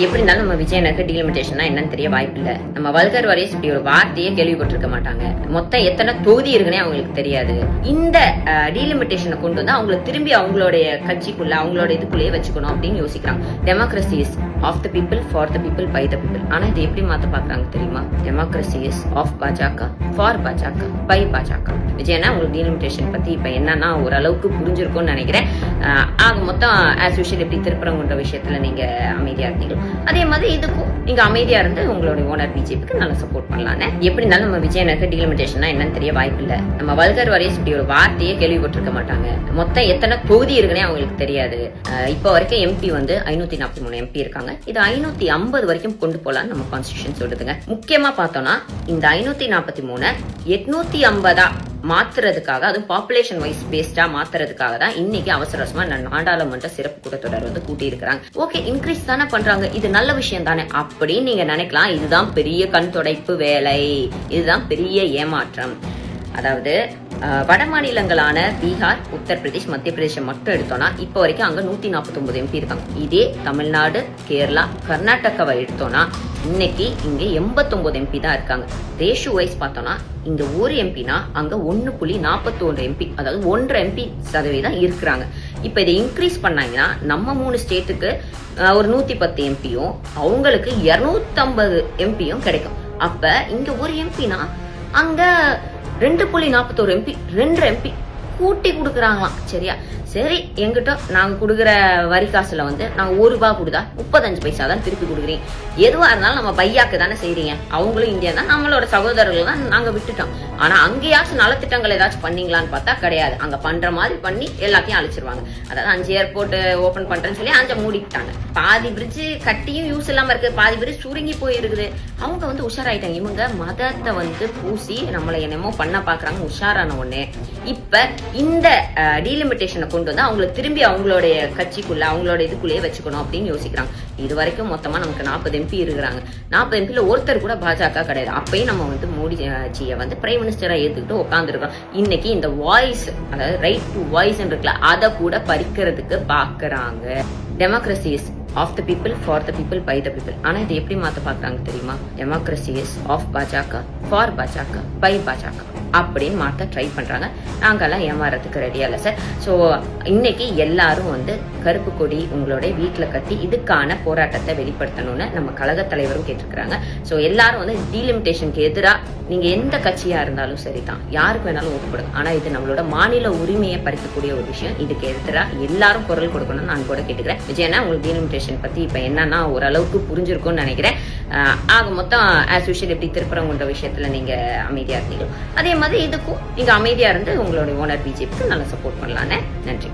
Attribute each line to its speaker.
Speaker 1: எப்படி இருந்தாலும் நம்ம விஜயனுக்கு டீலிமிட்டேஷன்னா என்னன்னு தெரிய வாய்ப்பு இல்ல. நம்ம வல்கர் வரைஸ் இப்படி ஒரு வார்த்தையே கேள்விப்பட்டிருக்க மாட்டாங்க. மொத்தம் எத்தனை தொகுதி இருக்குன்னே அவங்களுக்கு தெரியாது. இந்த டீலிமிட்டேஷனை கொண்டு வந்து அவங்களை திரும்பி அவங்களுடைய கட்சிக்குள்ள அவங்களோட இதுக்குள்ளேயே வச்சுக்கணும் அப்படின்னு யோசிக்கிறாங்க. Democracy is of the people for the people by the people. ஆனா இது எப்படி மாத்த பாக்குறாங்க தெரியுமா? Democracy is of BJP for BJP by BJP. விஜயனா உங்களுக்கு டீலிமிட்டேஷன் பத்தி இப்ப என்னன்னா ஓரளவுக்கு புரிஞ்சிருக்கும்னு நினைக்கிறேன். ஆக மொத்தம் ஆஸ் யூஷுவல் இப்படி திருப்பரங்குன்ற விஷயத்துல நீங்க அமைதியா இருந்தீங்க. அதே மாதிரி இதுக்கும் நீங்க அமைதியா இருந்து உங்களுடைய ஓனர் பிஜேபிக்கு நல்லா சப்போர்ட் பண்ணலான்னு. எப்படி இருந்தாலும் நம்ம விஜயனுக்கு டீலிமிட்டேஷன்னா என்னன்னு தெரிய வாய்ப்பு இல்ல. நம்ம வல்கர் வரைஸ் இப்படி ஒரு வார்த்தையே கேள்விப்பட்டிருக்க மாட்டாங்க. மொத்தம் எத்தனை தொகுதி இருக்குன்னே அவங்களுக்கு தெரியாது. இப்ப வரைக்கும் எம்பி வந்து 543 எம்பி இருக்காங்க. இது 550 வரைக்கும் கொண்டு போலான்னு நம்ம கான்ஸ்டிடியூஷன் சொல்லுதுங்க. முக்கியமா பார்த்தோம்னா இந்த 543 850 மாத்துறதுக்காக, அதுவும் பாப்புலேஷன் வைஸ் பேஸ்டா மாத்துறதுக்காக தான் இன்னைக்கு அவசரமா நாடாளுமன்ற சிறப்பு கூட்டத்தொடர் வந்து கூட்டி இருக்கிறாங்க. ஓகே, இன்க்ரீஸ் தானே பண்றாங்க, இது நல்ல விஷயம் தானே அப்படின்னு நீங்க நினைக்கலாம். இதுதான் பெரிய கண் துடைப்பு வேலை, இதுதான் பெரிய ஏமாற்றம். அதாவது வட மாநிலங்களான பீகார், உத்தரப்பிரதேஷ், மத்திய பிரதேசம் மட்டும் எடுத்தோம்னா இப்ப வரைக்கும் அங்க 149 எம்பி இருக்காங்க. இதே தமிழ்நாடு, கேரளா, கர்நாடகாவை எடுத்தோம்னா இன்னைக்கு இங்க 89 எம்பி தான் இருக்காங்க. ரேஷியோ வைஸ் பார்த்தோம்னா இங்க ஒரு எம்பினா அங்க 1.41 எம்பி, அதாவது 1.5 எம்பி சதவீதம் இருக்கிறாங்க. இப்ப இதை இன்க்ரீஸ் பண்ணாங்கன்னா நம்ம 3 ஸ்டேட்டுக்கு ஒரு 110 எம்பியும் அவங்களுக்கு 250 எம்பியும் கிடைக்கும். அப்ப இங்க ஒரு எம்பினா அங்க 2.41 எம்பி, 2 எம்பி கூட்டி கொடுக்குறாங்களாம். சரியா? சரி, எங்கிட்ட நாங்க கொடுக்குற வரி காசுல வந்து நாங்க ₹1 கொடுத்தா 35 பைசா தான் திருப்பி கொடுக்குறீங்க. எதுவா இருந்தாலும் நம்ம பையாக்கு தானே செய்றீங்க. அவங்களும் இந்தியா தான், நம்மளோட சகோதரர்கள் தான், நாங்க விட்டுட்டோம். ஆனா அங்கேயாச்சும் நலத்திட்டங்கள் ஏதாச்சும் பண்ணீங்களான்னு பார்த்தா கிடையாது. அங்க பண்ற மாதிரி பண்ணி எல்லாத்தையும் அழிச்சிருவாங்க. அதாவது 5 ஏர்போர்ட் ஓபன் பண்றேன்னு சொல்லி 5 மூடிட்டாங்க. பாதி பிரிட்ஜ் கட்டியும் யூஸ் இல்லாம இருக்கு, பாதி பிரிட்ஜ் சுருங்கி போயிருக்குது. அவங்க வந்து உஷாராயிட்டாங்க. இவங்க மதத்தை வந்து பூசி நம்மளை என்னமோ பண்ண பாக்குறாங்க. உஷாரான ஒண்ணு இப்ப இந்த டீலிமிட்டேஷனை கொண்டு வந்து அவங்களை திரும்பி அவங்களுடைய கட்சிக்குள்ள அவங்களோட இதுக்குள்ளேயே வச்சுக்கணும் அப்படின்னு யோசிக்கிறாங்க. இது வரைக்கும் மொத்தமா நமக்கு 40 எம்பி இருக்கிறாங்க. 40 எம்பில ஒருத்தர் கூட பாஜக கிடையாது. அப்பயும் நம்ம வந்து மோடிஜியை வந்து பிரைம் மினிஸ்டரா ஏத்துக்கிட்டு உட்காந்துருக்கோம். இன்னைக்கு இந்த வாய்ஸ், அதாவது ரைட் டு வாய்ஸ் இருக்குல்ல, அதை கூட பறிக்கிறதுக்கு பாக்குறாங்க. Democracy is of the people for the people by the people. ஆனா இது எப்படி மாத்த பாக்குறாங்க தெரியுமா? Democracy is of BJP for BJP by BJP அப்படின்னு மாத்த ட்ரை பண்றாங்க. நாங்கெல்லாம் ஏமாறதுக்கு ரெடியா இல்ல சார். ஸோ இன்னைக்கு எல்லாரும் வந்து கருப்பு கொடி உங்களுடைய வீட்டுல கட்டி இதுக்கான போராட்டத்தை வெளிப்படுத்தணும்னு நம்ம கழக தலைவரும் கேட்டிருக்கிறாங்க. ஸோ எல்லாரும் வந்து டீலிமிட்டேஷனுக்கு எதிராக நீங்க எந்த கட்சியா இருந்தாலும் சரிதான், யாருக்கு வேணாலும் ஓட்டு போடுங்க. ஆனா இது நம்மளோட மாநில உரிமையை பறிக்கக்கூடிய ஒரு விஷயம். இதுக்கு எதிராக எல்லாரும் குரல் கொடுக்கணும்னு நான் கூட கேட்டுக்கிறேன். விஜயனா உங்களுக்கு டீலிமிட்டேஷன் பத்தி இப்ப என்னன்னா ஓரளவுக்கு புரிஞ்சிருக்கும்னு நினைக்கிறேன். ஆக மொத்தம் ஆஸ் யூஷுவல் இப்படி திருப்பரங்குன்ற விஷயத்துல நீங்க அமைதியா இருந்தீங்க. அதே மாதிரி இதுக்கும் நீங்க அமைதியா இருந்து உங்களுடைய ஓனர் பிஜேபிக்கு நல்லா சப்போர்ட் பண்ணலான்னு. நன்றி.